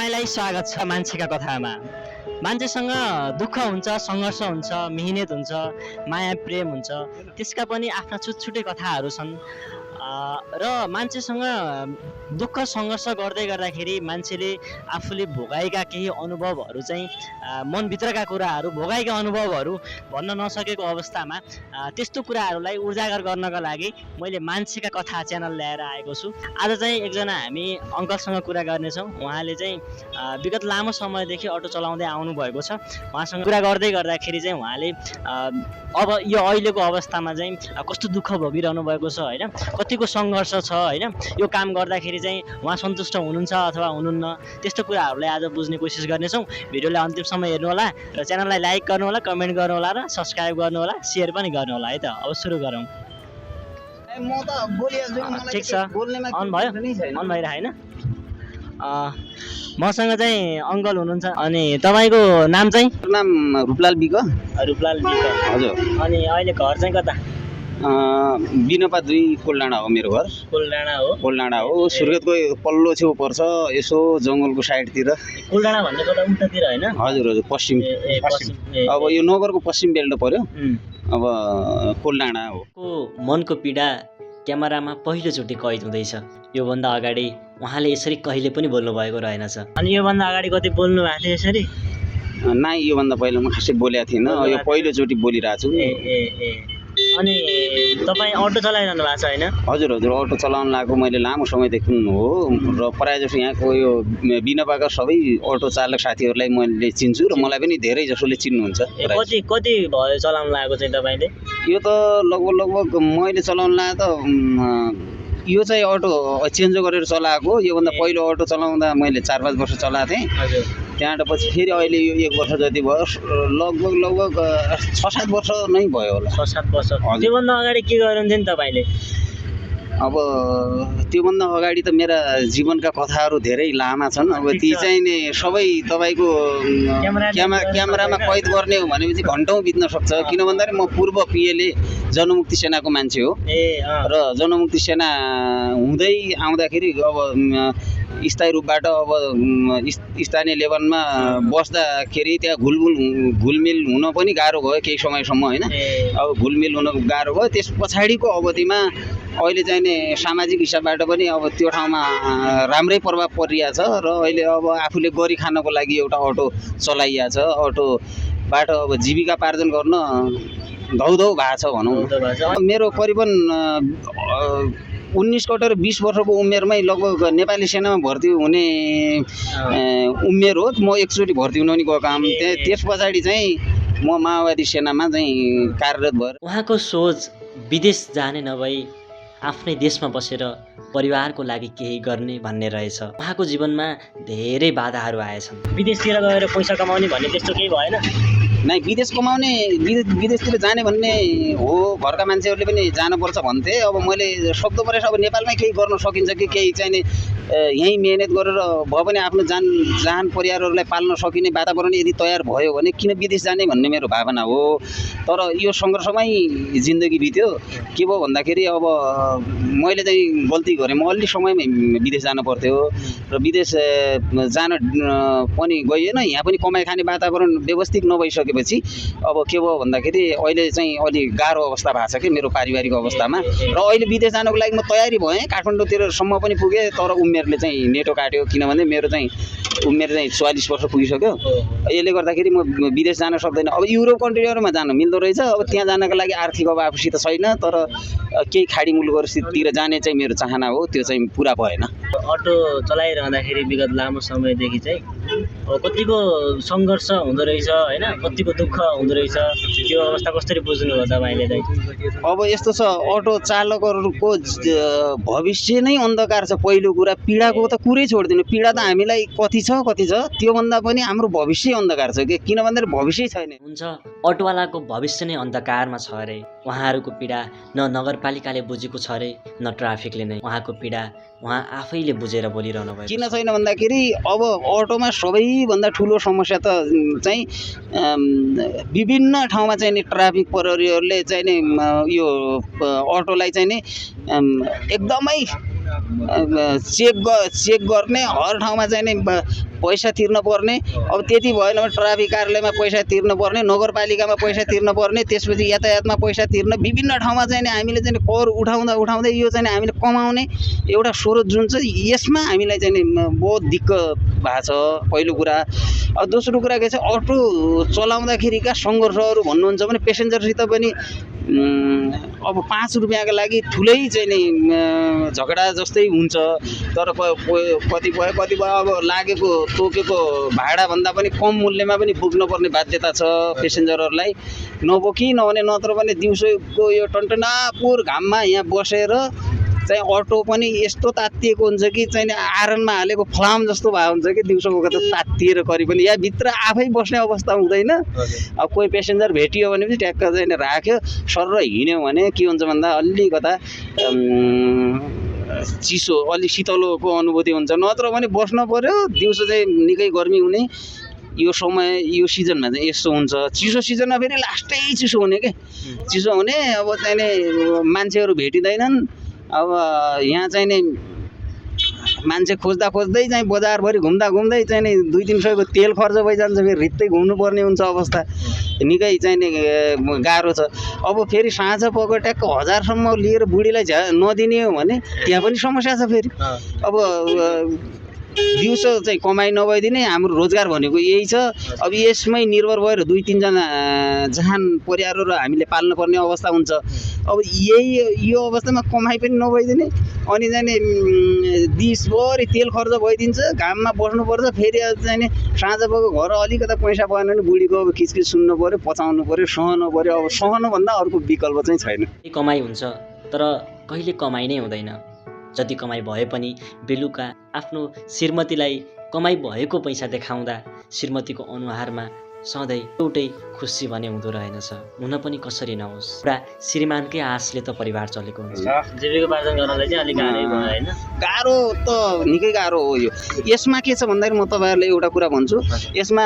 तपाईँलाई स्वागत छ मान्छेका कथामा। मान्छेसँग दुःख हुन्छ, सङ्घर्ष हुन्छ, मिहिनेत हुन्छ, माया प्रेम हुन्छ, त्यसका पनि आफ्ना छुटछुटै कथाहरू छन्। र मान्छेसँग दुःख सङ्घर्ष गर्दै गर्दाखेरि मान्छेले आफूले भोगाएका केही अनुभवहरू चाहिँ मनभित्रका कुराहरू भोगाएका अनुभवहरू भन्न नसकेको अवस्थामा त्यस्तो कुराहरूलाई उजागर गर्नका लागि मैले मान्छेका कथा च्यानल ल्याएर आएको छु। आज चाहिँ एकजना हामी अङ्कलसँग कुरा गर्नेछौँ। उहाँले चाहिँ विगत लामो समयदेखि अटो चलाउँदै आउनुभएको छ। उहाँसँग कुरा गर्दै गर्दाखेरि चाहिँ उहाँले अब यो अहिलेको अवस्थामा चाहिँ कस्तो दुःख भोगिरहनु भएको छ होइन, कतिको सङ्घर्ष छ होइन, यो काम गर्दाखेरि चाहिँ उहाँ सन्तुष्ट हुनुहुन्छ अथवा हुनुहुन्न, त्यस्तो कुराहरूलाई आज बुझ्ने कोसिस गर्नेछौँ। भिडियोलाई अन्तिमसम्म हेर्नुहोला र च्यानललाई लाइक गर्नुहोला, कमेन्ट गर्नुहोला र सब्सक्राइब गर्नुहोला, सेयर पनि गर्नुहोला है त। अब सुरु गरौँ। ठिक छ, अन भयो, अन भइरहेको होइन। मसँग चाहिँ अङ्कल हुनुहुन्छ। अनि तपाईँको नाम चाहिँ? नाम रूपलाल विक। रूपलाल विक, हजुर। अनि अहिले घर चाहिँ कता? बिनपा 2 कोलडाँडा हो मेरो घर। कोलडाँडा हो? कोलडाँडा हो, सुर्खेतको पल्लो छेउ पर्छ, यसो जङ्गलको साइडतिर। कोलडाँडा भन्ने कता उतातिर होइन? हजुर हजुर, पश्चिम। अब यो नगरको पश्चिम बेल्ट पर्यो। अब कोलडाँडा हो। मनको पीडा क्यामेरामा पहिलोचोटि कैद हुँदैछ। योभन्दा अगाडि उहाँले यसरी कहिले पनि बोल्नु भएको रहेनछ। अनि योभन्दा अगाडि कति बोल्नु भएको थियो यसरी? नाइ, योभन्दा पहिला म खासै बोलेको थिइनँ, यो पहिलोचोटि बोलिरहेको छु। अनि तपाईँ अटो चलाइरहनु भएको छ होइन? हजुर हजुर, अटो चलाउन लागेको मैले लामो समयदेखि हो र प्रायः जसो यहाँको यो बिनपाका सबै अटो चालक साथीहरूलाई मैले चिन्छु र मलाई पनि धेरै जसोले चिन्नुहुन्छ। कति भयो चलाउन लागेको चाहिँ तपाईँले? यो त लगभग मैले चलाउन लागे त यो चाहिँ अटो चेन्ज गरेर चलाएको। योभन्दा पहिलो अटो चलाउँदा मैले 4-5 वर्ष चलाएको थिएँ। त्यहाँबाट पछि फेरि अहिले यो 1 वर्ष जति भयो, लगभग 6-7 वर्ष नै भयो होला। 6-7 वर्ष। त्योभन्दा अगाडि के गर्नुहुन्थ्यो नि तपाईँले? अब त्योभन्दा अगाडि त मेरा जीवनका कथाहरू धेरै लामा छन्। अब ती चाहिँ नि सबै तपाईँको क्यामेरामा कैद गर्ने हो भनेपछि घन्टौँ बित्न सक्छ। किन भन्दाखेरि म पूर्व पिएलए जनमुक्ति सेनाको मान्छे हो र जनमुक्ति सेना हुँदै आउँदाखेरि अब स्थायी रूपबाट अब स्थानीय लेभलमा बस्दाखेरि त्यहाँ घुलमिल हुन पनि गाह्रो भयो केही समयसम्म होइन। अब घुलमिल हुन गाह्रो भयो। त्यस पछाडिको अवधिमा अहिले चाहिँ नि सामाजिक हिसाबबाट पनि अब त्यो ठाउँमा राम्रै प्रभाव परिरहेछ र अहिले अब आफूले गरी खानको लागि एउटा अटो चलाइरहेछ। अटोबाट अब जीविका पार्जन गर्न धौधौ भएको छ भनौँ। मेरो करिबन 19 कटेर 20 वर्षको उमेरमै लगभग नेपाली सेनामा भर्ती हुने उमेर हो। म एकचोटि भर्ती हुन पनि गएको काम। त्यस पछाडि चाहिँ म माओवादी सेनामा चाहिँ कार्यरत भएर। उहाँको सोच विदेश जाने नभई आफ्नै देशमा बसेर परिवारको लागि केही गर्ने भन्ने रहेछ। उहाँको जीवनमा धेरै बाधाहरू आएछन्। विदेशतिर गएर पैसा कमाउने भन्ने त्यस्तो केही भएन? नै, विदेशतिर जाने भन्ने हो। घरका मान्छेहरूले पनि जानुपर्छ भन्थे। अब मैले सक्दो परेछ अब नेपालमै केही गर्न सकिन्छ कि केही चाहिँ नि यहीँ मेहनत गरेर भए पनि आफ्नो जान परिवारहरूलाई पाल्न सकिने वातावरण यदि तयार भयो भने किन विदेश जाने भन्ने मेरो भावना हो। तर यो सङ्घर्षमै जिन्दगी बित्यो। के भयो भन्दाखेरि अब मैले चाहिँ गल्ती गरेँ। म अलि समयमै विदेश जानु पर्थ्यो र विदेश जान पनि गइएन। यहाँ पनि कमाइ खाने वातावरण व्यवस्थित नभइसकेपछि अब के भयो भन्दाखेरि अहिले चाहिँ अलि गाह्रो अवस्था भएको छ कि मेरो पारिवारिक अवस्थामा। र अहिले विदेश जानको लागि म तयारी भएँ, काठमाडौँतिरसम्म पनि पुगेँ। तर उमेरले चाहिँ नेटो काट्यो। किनभने मेरो चाहिँ उमेर चाहिँ 44 वर्ष पुगिसक्यो। यसले गर्दाखेरि म विदेश जान सक्दैन। अब युरोप कन्ट्रीहरूमा जान मिल्दो रहेछ। अब त्यहाँ जानको लागि आर्थिक अब आफूसित छैन। तर केही खाडी मुलुकहरूतिर जाने चाहिँ मेरो चाहना हो, त्यो चाहिँ पुरा भएन। अटो चलाइरहँदाखेरि विगत लामो समयदेखि चाहिँ कतिको सङ्घर्ष हुँदो रहेछ होइन, कतिको दुःख हुँदो रहेछ, त्यो अवस्था कसरी बुझ्नु हो तपाईँले चाहिँ? अब यस्तो छ, अटो चालकहरूको भविष्य नै अन्धकार छ। पहिलो कुरा पीडाको त कुरै छोडिदिनु। पीडा त हामीलाई कति छ त्योभन्दा पनि हाम्रो भविष्य अन्धकार छ कि, किन भन्दाखेरि भविष्य छैन। हुन्छ, अटोवालाको भविष्य नै अन्धकारमा छ अरे। उहाँहरूको पीडा न नगरपालिकाले बुझेको छ अरे, न ट्राफिकले नै। उहाँको पीडा उहाँ आफैले बुझेर बोलिरहनु भयो। किन छैन भन्दाखेरि अब अटोमा सबैभन्दा ठुलो समस्या त चाहिँ विभिन्न ठाउँमा चाहिँ नि ट्राफिक प्रहरीहरूले चाहिँ नि यो अटोलाई चाहिँ नि एकदमै चेक गर्ने हर ठाउँमा चाहिँ नि पैसा तिर्न पर्ने। अब त्यति भएन भने ट्राफिक कार्यालयमा पैसा तिर्न पर्ने, नगरपालिकामा पैसा तिर्न पर्ने, त्यसपछि यातायातमा पैसा तिर्न, विभिन्न ठाउँमा चाहिँ नि हामीले चाहिँ कर उठाउँदा उठाउँदै यो चाहिँ हामीले कमाउने एउटा स्रोत जुन छ, यसमा हामीलाई चाहिँ नि बहुत दिक्कत भएको छ पहिलो कुरा। अब दोस्रो कुरा के छ, अटो चलाउँदाखेरिका सङ्घर्षहरू भन्नुहुन्छ भने पेसेन्जरसित पनि अब 5 रुपियाँको लागि ठुलै चाहिँ नि झगडा जस्तै हुन्छ। तर कतिपय अब लागेको तोकेको भाडाभन्दा पनि कम मूल्यमा पनि पुग्नुपर्ने बाध्यता छ पेसेन्जरहरूलाई। नबोकी नहुने नत्र भने दिउँसोको यो टन्टनापुर घाममा यहाँ बसेर चाहिँ अटो पनि यस्तो तात्तिएको हुन्छ कि चाहिँ आयरनमा हालेको फलाम जस्तो भएको हुन्छ कि दिउँसोको त तात्तिएर करि पनि यहाँ भित्र आफै बस्ने अवस्था हुँदैन। अब कोही पेसेन्जर भेटियो भने पनि ट्याक्क चाहिँ राख्यो सर हिँड्यो भने के हुन्छ भन्दा अलिकता चिसो अलि शीतलोको अनुभूति हुन्छ। नत्र भने बस्नु पर्यो, दिउँसो चाहिँ निकै गर्मी हुने यो समय यो सिजनमा चाहिँ यस्तो हुन्छ। चिसो सिजनमा फेरि लास्टै चिसो हुने के चिसो हुने। अब चाहिँ नि मान्छेहरू भेटिँदैनन्। अब यहाँ चाहिँ नि मान्छे खोज्दा खोज्दै चाहिँ बजारभरि घुम्दा घुम्दै चाहिँ नि 200-300को तेल खर्च भइजान्छ। फेरि रित्तै घुम्नुपर्ने हुन्छ अवस्था, निकै चाहिँ नि गाह्रो छ। अब फेरि साँझ पख ट्याक्क 1000सम्म लिएर बुढीलाई नदिने हो भने त्यहाँ पनि समस्या छ फेरि। अब दिउँसो चाहिँ कमाइ नभइदिने हाम्रो रोजगार भनेको यही छ। अब यसमै निर्भर भएर 2-3 जना जहान परिवारहरू हामीले पाल्नुपर्ने अवस्था हुन्छ। अब यो अवस्थामा कमाइ पनि नभइदिने अनि चाहिँ दिसभरि तेल खर्च भइदिन्छ, घाममा बस्नुपर्छ। फेरि चाहिँ नि साँझपख घर अलिकता पैसा भएन भने बुढीको अब खिचखिच सुन्नु पऱ्यो, पचाउनु पऱ्यो, सहनु पऱ्यो। अब सहनुभन्दा अर्को विकल्प चाहिँ छैन। कमाइ हुन्छ तर कहिले कमाइ नै हुँदैन। जति कमाइ भए पनि बेलुका आफ्नो श्रीमतीलाई कमाइ भएको पैसा देखाउँदा श्रीमतीको अनुहारमा सधैँ एउटै खुसी भने हुँदो रहेनछ। हुन पनि कसरी नहोस्, पुरा श्रीमानकै आशले त परिवार चलेको हुन्छ। जीविकोपार्जन गर्नलाई चाहिँ अलिक गाह्रै भयो होइन? गाह्रो त निकै गाह्रो हो यो। यसमा के छ भन्दाखेरि म तपाईँहरूलाई एउटा कुरा भन्छु, यसमा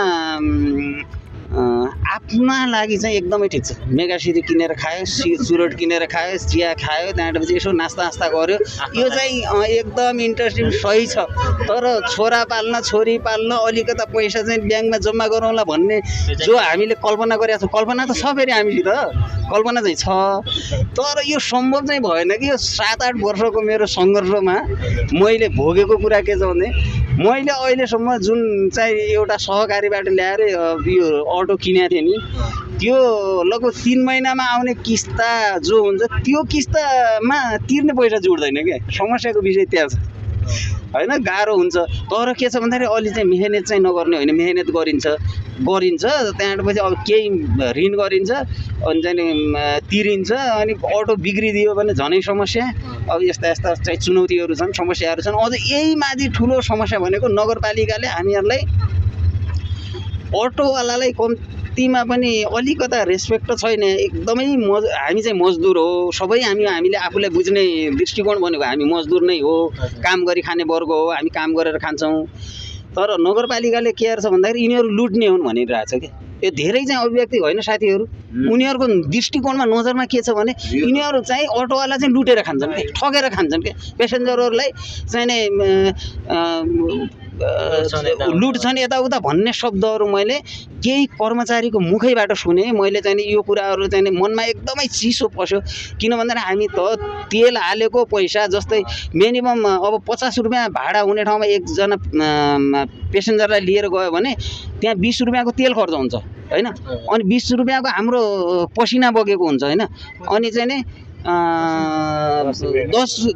आफ्ना लागि चाहिँ एकदमै ठिक छ। मेगासिरी किनेर खायो, चुरोट किनेर खायो, चिया खायो, त्यहाँबाट यसो नास्ता गर्यो, यो चाहिँ एकदम इन्ट्रेस्टिङ सही छ। तर छोरा पाल्न छोरी पाल्न अलिकता पैसा चाहिँ ब्याङ्कमा जम्मा गरौँला भन्ने जो हामीले कल्पना गरेका छौँ, कल्पना त छ फेरि हामीसित, कल्पना चाहिँ छ। तर यो सम्भव चाहिँ भएन कि यो 7-8 वर्षको मेरो सङ्घर्षमा मैले भोगेको कुरा के छ भने मैले अहिलेसम्म जुन चाहिँ एउटा सहकारीबाट ल्याएर यो अटो किनेको थिएँ नि, त्यो लगभग 3 महिनामा आउने किस्ता जो हुन्छ त्यो किस्तामा तिर्ने पैसा जुट्दैन क्या। समस्याको विषय त्यहाँ छ होइन, गाह्रो हुन्छ। तर के छ भन्दाखेरि अलि चाहिँ मेहनत चाहिँ नगर्ने होइन, मेहनत गरिन्छ त्यहाँपछि अब केही ऋण गरिन्छ अनि चाहिँ तिरिन्छ। अनि अटो बिग्रिदियो भने झनै समस्या। अब यस्ता चाहिँ चुनौतीहरू छन्, समस्याहरू छन्। अझ यही माथि ठुलो समस्या भनेको नगरपालिकाले हामीहरूलाई अटोवालालाई कम्तीमा पनि अलिकता रेस्पेक्ट त छैन। एकदमै हामी चाहिँ मजदुर हो, सबै हामीले आफूलाई बुझ्ने दृष्टिकोण भनेको हामी मजदुर नै हो, काम गरी खाने वर्ग हो, हामी काम गरेर खान्छौँ। तर नगरपालिकाले के गर्छ भन्दाखेरि यिनीहरू लुट्ने हुन् भनिरहेछ कि यो धेरै चाहिँ अभिव्यक्ति होइन साथीहरू। उनीहरूको दृष्टिकोणमा नजरमा के छ भने यिनीहरू चाहिँ अटोवाला चाहिँ लुटेर खान्छन् क्या, ठगेर खान्छन् क्या। पेसेन्जरहरूलाई चाहिँ नै लुट्छन् यताउता भन्ने शब्दहरू मैले केही कर्मचारीको मुखैबाट सुने। मैले चाहिँ यो कुराहरू चाहिँ मनमा एकदमै चिसो पस्यो। किन भन्दाखेरि हामी त तेल हालेको पैसा जस्तै मिनिमम अब 50 रुपियाँ भाडा हुने ठाउँमा एकजना पेसेन्जरलाई लिएर गयो भने त्यहाँ 20 रुपियाँको तेल खर्च हुन्छ होइन। अनि 20 रुपियाँको हाम्रो पसिना बगेको हुन्छ होइन। अनि चाहिँ नि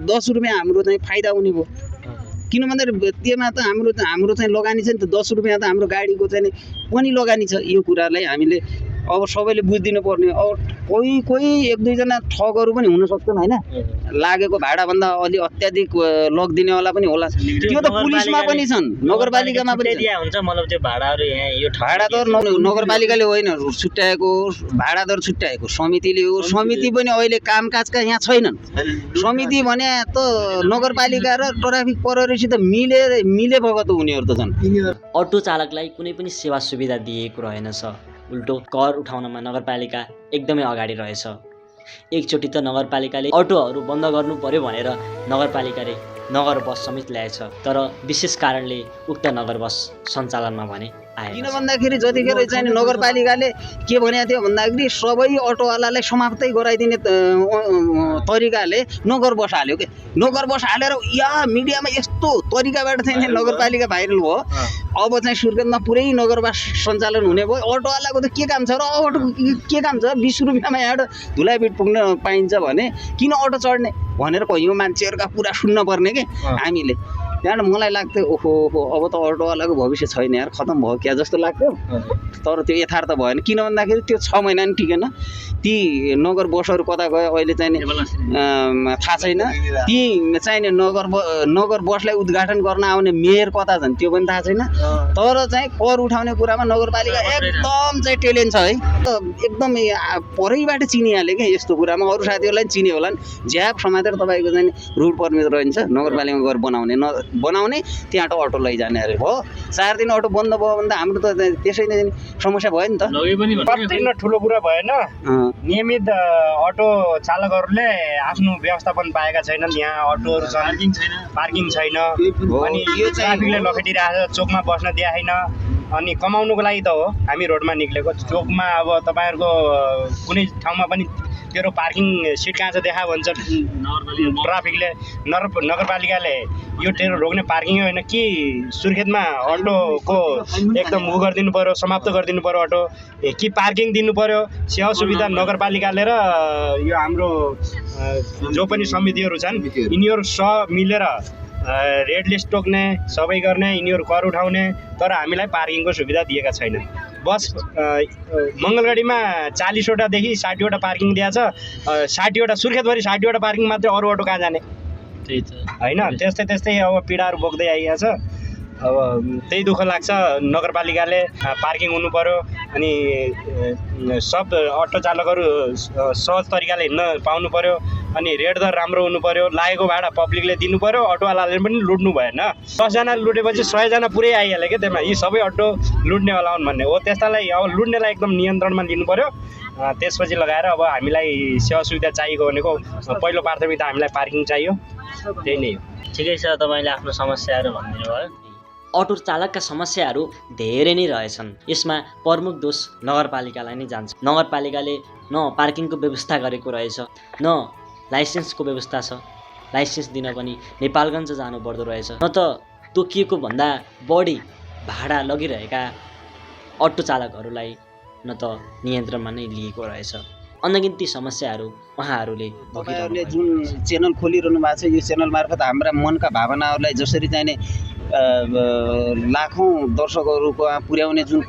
10 रुपियाँ हाम्रो चाहिँ फाइदा हुने भयो। किन भन्दाखेरि त्यसमा त हाम्रो चाहिँ लगानी छ नि त, 10 रुपियाँ त हाम्रो गाडीको चाहिँ पनि लगानी छ। यो कुरालाई हामीले अब सबैले बुझिदिनु पर्ने। अब कोही 1-2 जना ठगहरू पनि हुन सक्छन् होइन, लागेको भाडाभन्दा अलि अत्याधिक लगिदिनेवाला पनि होला। त्यो त पुलिसमा पनि छन्, नगरपालिकामा पनि हुन्छ। मतलब त्यो भाडाहरू यहाँ यो भाडादर नगरपालिकाले होइन छुट्याएको, भाडादर छुट्याएको समितिले हो। समिति पनि अहिले कामकाजका यहाँ छैनन्। समिति भने त नगरपालिका र ट्राफिक प्रहरीसित मिले भगत उनीहरू त छन्। अटो चालकलाई कुनै पनि सेवा सुविधा दिएको रहेनछ। उल्टो कर उठाउनमा नगरपालिका एकदमै अगाडि रहेछ। एकचोटि त नगरपालिकाले अटोहरू बन्द गर्नु पर्यो भनेर नगरपालिकाले नगर बस समेत ल्याएछ, तर विशेष कारणले उक्त नगर बस सञ्चालनमा भने आएन। किन भन्दाखेरि जतिखेर चाहिँ नगरपालिकाले के भनेको थियो भन्दाखेरि सबै अटोवालालाई समाप्तै गराइदिने तरिकाले नगर बस हाल्यो के। नगर बस हालेर या मिडियामा यस्तो तरिकाबाट चाहिँ नगरपालिका भाइरल भयो। अब चाहिँ सुर्खेतमा पुरै नगर बस सञ्चालन हुने भयो। अटोवालाको त के काम छ र? अटोको के काम छ? 20 रुपियाँमा यहाँबाट धुलाइबिट पुग्न पाइन्छ भने किन अटो चढ्ने भनेर कयौँ मान्छेहरूका कुरा सुन्न पर्ने के हामीले। त्यहाँबाट मलाई लाग्थ्यो ओहो अब त अटोवालाको भविष्य छैन यार, खतम भयो क्या जस्तो लाग्थ्यो। तर त्यो यथार्थ भएन। किन भन्दाखेरि त्यो 6 महिना नि टिकेन। ती नगर बसहरू कता गयो अहिले चाहिँ थाहा छैन। ती चाहिँ नगर बसलाई उद्घाटन गर्न आउने मेयर कता छन् त्यो पनि थाहा छैन। तर चाहिँ कर उठाउने कुरामा नगरपालिका एकदम चाहिँ ट्यालेन्ट छ है। एकदम परैबाट चिनिहाल्यो क्या यस्तो कुरामा। अरू साथीहरूलाई पनि चिन्यो होला नि। झ्याप समातेर तपाईँको चाहिँ रुट पर्मिट रहन्छ नगरपालिकामा गएर बनाउने त्यहाँ अटो लैजाने अरे हो। 4 दिन अटो बन्द भयो भने त हाम्रो त त्यसै नै समस्या भयो नि त। प्रत्येक ठुलो कुरा भएन। नियमित अटो चालकहरूले आफ्नो व्यवस्थापन पाएका छैनन्। यहाँ अटोहरू पार्किङ छैन। अनि यो ट्राफिकले लखेटिरहेको छ। चोकमा बस्न दिया छैन। अनि कमाउनुको लागि त हो हामी रोडमा निक्लेको। चोकमा अब तपाईँहरूको कुनै ठाउँमा पनि तेरो पार्किङ सिट कहाँ छ देखा भन्छ ट्राफिकले। नगरपालिकाले यो तेरो रोक्ने पार्किङ होइन कि सुर्खेतमा अटोको एकदम उ गरिदिनु पर्यो, समाप्त गरिदिनु पर्यो अटो कि पार्किङ दिनु पर्यो। सेवा सुविधा नगरपालिकाले र यो हाम्रो जो पनि समितिहरू छन् यिनीहरू मिलेर रेड लिस्ट टोक्ने सबै गर्ने, यिनीहरू कर उठाउने, तर हामीलाई पार्किङको सुविधा दिएका छैनन्। बस मङ्गलगढीमा 40वटादेखि 60वटा पार्किङ दिएको छ। 60वटा सुर्खेतभरि 60वटा पार्किङ मात्रै, अरू अटो कहाँ जाने होइन। त्यस्तै अब पीडाहरू बोक्दै आइएको छ। अब त्यही दुःख लाग्छ। नगरपालिकाले पार्किङ हुनु पर्यो। अनि सब अटो चालकहरू सहज तरिकाले हिँड्न पाउनु पर्यो। अनि रेट दर राम्रो हुनु पर्यो। लागेको भाडा पब्लिकले दिनु पर्यो। अटोवालाले पनि लुट्नु भएन। 10 जना लुटेपछि 100 जना पुरै आइहाल्यो क्या त्यसमा। यी सबै अटो लुट्नेवाला हुन् भन्ने हो। त्यस्तालाई अब लुट्नेलाई एकदम नियन्त्रणमा लिनु पर्यो। त्यसपछि लगाएर अब हामीलाई सेवा सुविधा चाहिएको भनेको पहिलो प्राथमिकता हामीलाई पार्किङ चाहियो। त्यही नै हो। ठिकै छ, तपाईँले आफ्नो समस्याहरू भनिदिनु भयो। अटो चालकका समस्याहरू धेरै नै रहेछन्। यसमा प्रमुख दोष नगरपालिकालाई नै जान्छ। नगरपालिकाले न पार्किङको व्यवस्था गरेको रहेछ, न लाइसेन्सको व्यवस्था छ। लाइसेन्स दिन पनि नेपालगञ्ज जानुपर्दो रहेछ। न त तोकिएको भन्दा बढी भाडा लगिरहेका अटो चालकहरूलाई न त नियन्त्रणमा नै लिएको रहेछ। अनगिन्ती समस्याहरू उहाँहरूले तपाईँहरूले जुन च्यानल खोलिरहनु भएको छ, यो च्यानल मार्फत हाम्रा मनका भावनाहरूलाई जसरी चाहिँ लाखौँ दर्शकहरूको पुर्याउने जुन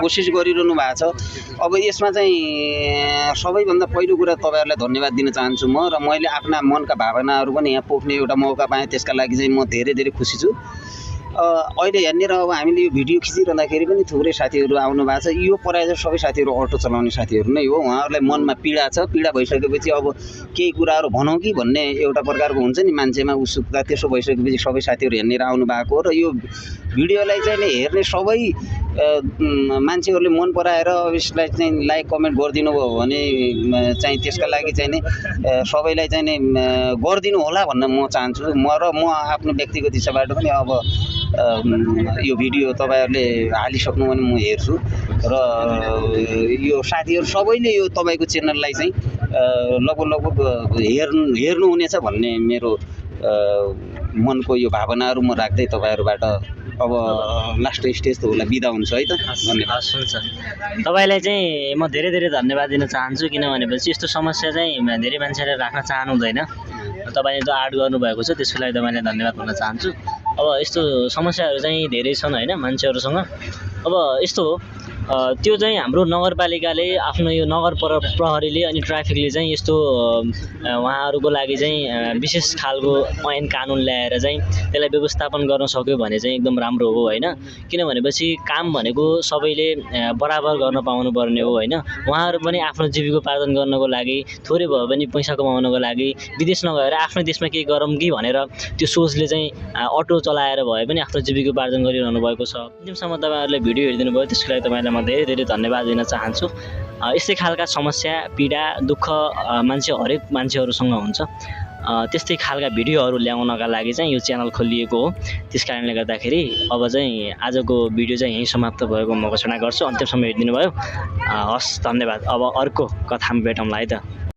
कोसिस गरिरहनु भएको छ, अब यसमा चाहिँ सबैभन्दा पहिलो कुरा तपाईँहरूलाई धन्यवाद दिन चाहन्छु म। र मैले आफ्ना मनका भावनाहरू पनि यहाँ पोख्ने एउटा मौका पाएँ, त्यसका लागि चाहिँ म धेरै धेरै खुसी छु। अहिले हेर्नेर अब हामीले यो भिडियो खिचिरहँदाखेरि पनि थुप्रै साथीहरू आउनु भएको छ। यो प्रायः जस्तो सबै साथीहरू अटो चलाउने साथीहरू नै हो। उहाँहरूलाई मनमा पीडा छ। पीडा भइसकेपछि अब केही कुराहरू भनौँ कि भन्ने एउटा प्रकारको हुन्छ नि मान्छेमा उत्सुकता। त्यसो भइसकेपछि सबै साथीहरू हेर्नेर आउनु भएको हो। र यो भिडियोलाई चाहिँ हेर्ने सबै मान्छेहरूले मन पराएर यसलाई चाहिँ लाइक कमेन्ट गरिदिनु भयो भने चाहिँ त्यसका लागि चाहिँ सबैलाई चाहिँ गरिदिनु होला भन्न म चाहन्छु। म आफ्नो व्यक्तिगत हिसाबबाट पनि अब यो भिडियो तपाईँहरूले हालिसक्नु भने म हेर्छु। र यो साथीहरू सबैले यो तपाईँको च्यानललाई चाहिँ लगभग हेर्नुहुनेछ भन्ने मेरो मनको यो भावनाहरू म राख्दै तपाईँहरूबाट अब लास्ट स्टेज त होला बिदा हुन्छ है त। धन्यवाद। हुन्छ, तपाईँलाई चाहिँ म धेरै धेरै धन्यवाद दिन चाहन्छु। किनभनेपछि यस्तो समस्या चाहिँ धेरै मान्छेले राख्न चाहनुहुँदैन। तपाईँले जो आर्ट गर्नुभएको छ त्यसको लागि तपाईँलाई धन्यवाद भन्न चाहन्छु। अब यस्तो समस्याहरू चाहिँ धेरै छन् होइन मान्छेहरूसँग। अब यस्तो हो, त्यो चाहिँ हाम्रो नगरपालिकाले आफ्नो यो नगर प्रहरीले अनि ट्राफिकले चाहिँ यस्तो उहाँहरूको लागि चाहिँ विशेष खालको ऐन कानुन ल्याएर चाहिँ त्यसलाई व्यवस्थापन गर्न सक्यो भने चाहिँ एकदम राम्रो हो होइन। किनभनेपछि काम भनेको सबैले बराबर गर्न पाउनु पर्ने हो होइन। उहाँहरू पनि आफ्नो जीविकोपार्जन गर्नको लागि, थोरै भए पनि पैसा कमाउनको लागि विदेश नगएर आफ्नो देशमा केही गरौँ कि भनेर त्यो सोचले चाहिँ अटो चलाएर भए पनि आफ्नो जीविकोपार्जन गरिरहनु भएको छ। अन्तिमसम्म तपाईँहरूले भिडियो हेरिदिनु भयो, त्यसको लागि तपाईँलाई म धेरै धेरै धन्यवाद दिन चाहन्छु। यस्तै खालका समस्या पीडा दुःख मान्छे हरेक मान्छेहरूसँग हुन्छ। त्यस्तै खालका भिडियोहरू ल्याउनका लागि चाहिँ यो च्यानल खोलिएको हो। त्यस कारणले गर्दाखेरि अब चाहिँ आजको भिडियो चाहिँ यहीँ समाप्त भएको म घोषणा गर्छु। अन्त्यसम्म हेरिदिनु भयो, हस् धन्यवाद। अब अर्को कथामा भेटौँला है त।